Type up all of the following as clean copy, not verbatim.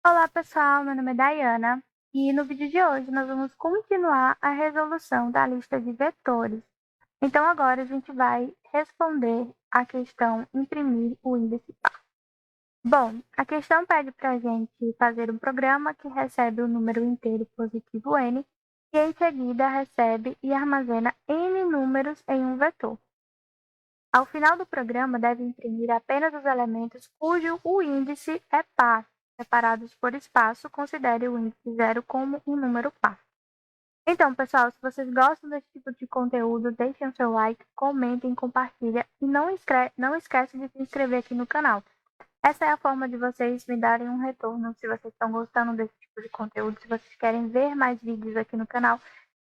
Olá pessoal, meu nome é Dayana e no vídeo de hoje nós vamos continuar a resolução da lista de vetores. Então agora a gente vai responder a questão imprimir o índice par. Bom, a questão pede para a gente fazer um programa que recebe o número inteiro positivo n e em seguida recebe e armazena n números em um vetor. Ao final do programa, deve imprimir apenas os elementos cujo o índice é par. Separados por espaço, considere o índice 0 como um número par. Então, pessoal, se vocês gostam desse tipo de conteúdo, deixem o seu like, comentem, compartilhem e não esquece de se inscrever aqui no canal. Essa é a forma de vocês me darem um retorno se vocês estão gostando desse tipo de conteúdo. Se vocês querem ver mais vídeos aqui no canal,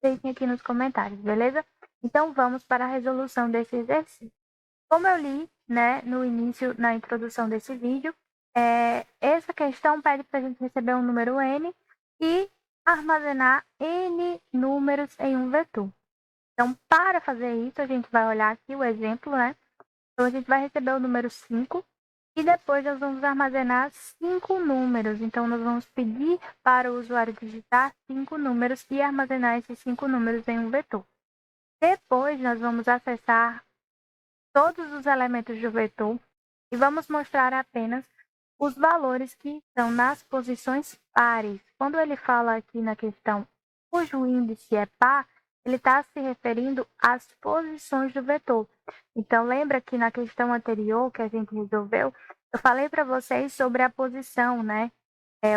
deixem aqui nos comentários, beleza? Então, vamos para a resolução desse exercício. Como eu li, né, no início, na introdução desse vídeo, essa questão pede para a gente receber um número n e armazenar n números em um vetor. Então, para fazer isso, a gente vai olhar aqui o exemplo, né? Então, a gente vai receber o número 5 e depois nós vamos armazenar 5 números. Então, nós vamos pedir para o usuário digitar 5 números e armazenar esses 5 números em um vetor. Depois, nós vamos acessar todos os elementos do vetor e vamos mostrar apenas os valores que estão nas posições pares. Quando ele fala aqui na questão cujo índice é par, ele está se referindo às posições do vetor. Então, lembra que na questão anterior que a gente resolveu, eu falei para vocês sobre a posição, né?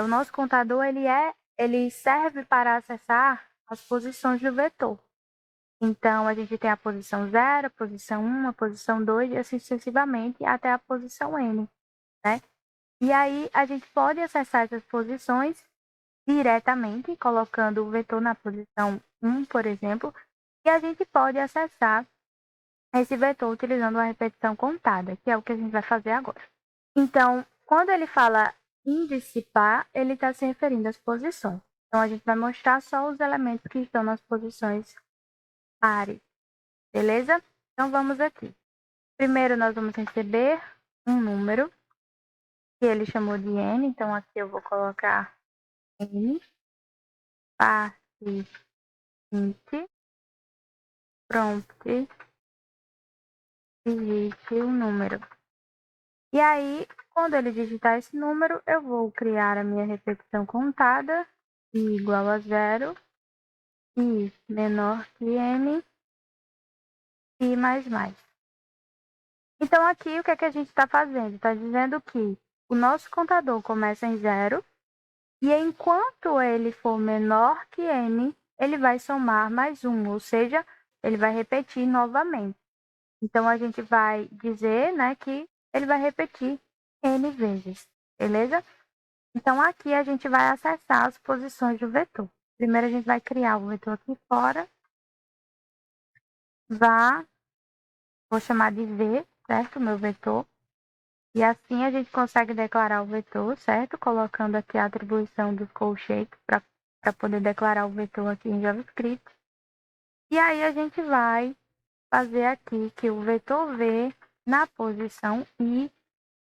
O nosso contador, ele serve para acessar as posições do vetor. Então, a gente tem a posição 0, a posição 1, a posição 2 e assim sucessivamente até a posição n, né? E aí, a gente pode acessar essas posições diretamente, colocando o vetor na posição 1, por exemplo, e a gente pode acessar esse vetor utilizando a repetição contada, que é o que a gente vai fazer agora. Então, quando ele fala índice par, ele está se referindo às posições. Então, a gente vai mostrar só os elementos que estão nas posições pares. Beleza? Então, vamos aqui. Primeiro, nós vamos receber um número, que ele chamou de n. Então, aqui eu vou colocar n, parte, int, prompt, digite o número. E aí, quando ele digitar esse número, eu vou criar a minha repetição contada, i igual a 0, i menor que n, i mais mais. Então, aqui, o que é que a gente está fazendo? Está dizendo que o nosso contador começa em 0, e enquanto ele for menor que n, ele vai somar mais 1, ou seja, ele vai repetir novamente. Então, a gente vai dizer, né, que ele vai repetir n vezes, beleza? Então, aqui a gente vai acessar as posições do vetor. Primeiro, a gente vai criar o vetor aqui fora. Vou chamar de v, certo? O meu vetor. E assim a gente consegue declarar o vetor, certo? Colocando aqui a atribuição dos colchetes para poder declarar o vetor aqui em JavaScript. E aí a gente vai fazer aqui que o vetor v na posição i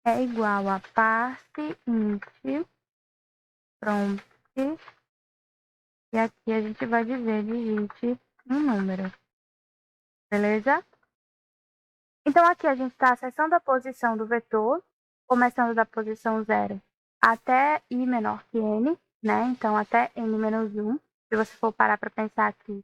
é igual a parte int prompt. E aqui a gente vai dizer digite um número. Beleza? Então, aqui a gente está acessando a posição do vetor, começando da posição 0 até i menor que n, né? Então, até n menos 1. Se você for parar para pensar aqui,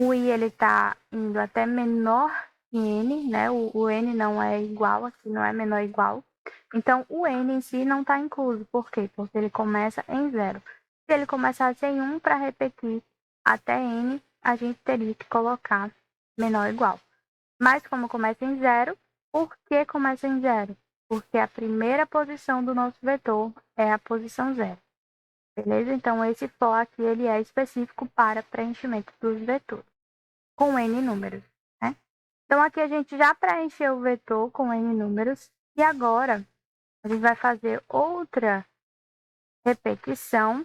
o i ele está indo até menor que n, né? O n não é igual, aqui não é menor igual. Então, o n em si não está incluso. Por quê? Porque ele começa em 0. Se ele começasse em 1 para repetir até n, a gente teria que colocar menor ou igual. Mas como começa em 0, por que começa em 0? Porque a primeira posição do nosso vetor é a posição 0. Beleza? Então, esse for aqui ele é específico para preenchimento dos vetores, com n números, né? Então, aqui a gente já preencheu o vetor com n números. E agora, a gente vai fazer outra repetição.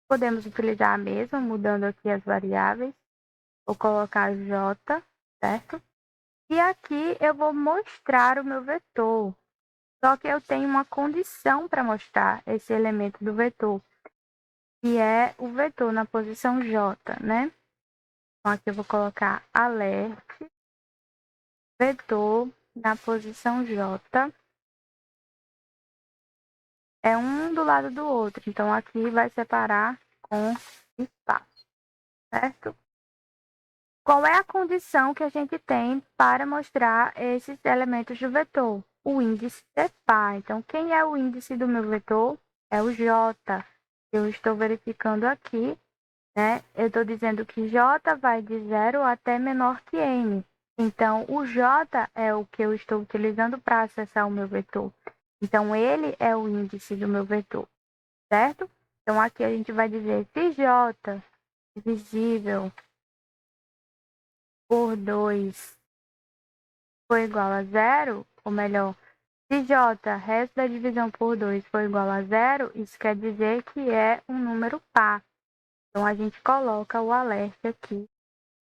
Podemos utilizar a mesma, mudando aqui as variáveis. Vou colocar j, certo? E aqui eu vou mostrar o meu vetor. Só que eu tenho uma condição para mostrar esse elemento do vetor, que é o vetor na posição J, né? Então, aqui eu vou colocar alert, vetor na posição J, é um do lado do outro. Então, aqui vai separar com espaço, certo? Qual é a condição que a gente tem para mostrar esses elementos do vetor? O índice é par. Então, quem é o índice do meu vetor? É o J. Eu estou verificando aqui, né? Eu estou dizendo que J vai de 0 até menor que N. Então, o J é o que eu estou utilizando para acessar o meu vetor. Então, ele é o índice do meu vetor, certo? Então, aqui a gente vai dizer se J divisível por 2 for igual a 0, ou melhor, se J, resto da divisão por 2, for igual a 0, isso quer dizer que é um número par. Então, a gente coloca o alerta aqui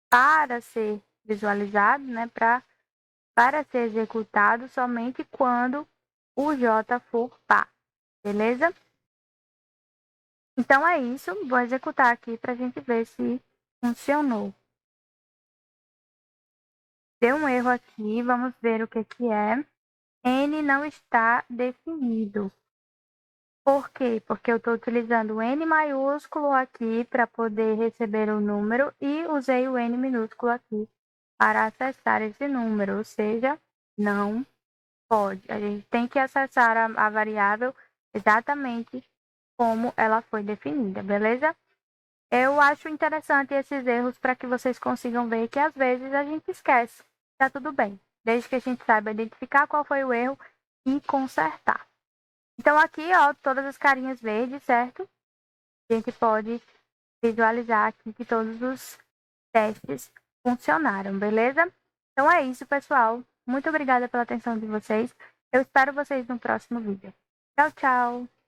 para ser visualizado, né, para ser executado somente quando o J for par, beleza? Então, é isso. Vou executar aqui para a gente ver se funcionou. Deu um erro aqui, vamos ver o que é. N não está definido. Por quê? Porque eu estou utilizando o N maiúsculo aqui para poder receber o número e usei o N minúsculo aqui para acessar esse número, ou seja, não pode. A gente tem que acessar a variável exatamente como ela foi definida, beleza? Eu acho interessante esses erros para que vocês consigam ver que às vezes a gente esquece. Tá tudo bem, desde que a gente saiba identificar qual foi o erro e consertar. Então, aqui, ó, todas as carinhas verdes, certo? A gente pode visualizar aqui que todos os testes funcionaram, beleza? Então, é isso, pessoal. Muito obrigada pela atenção de vocês. Eu espero vocês no próximo vídeo. Tchau, tchau!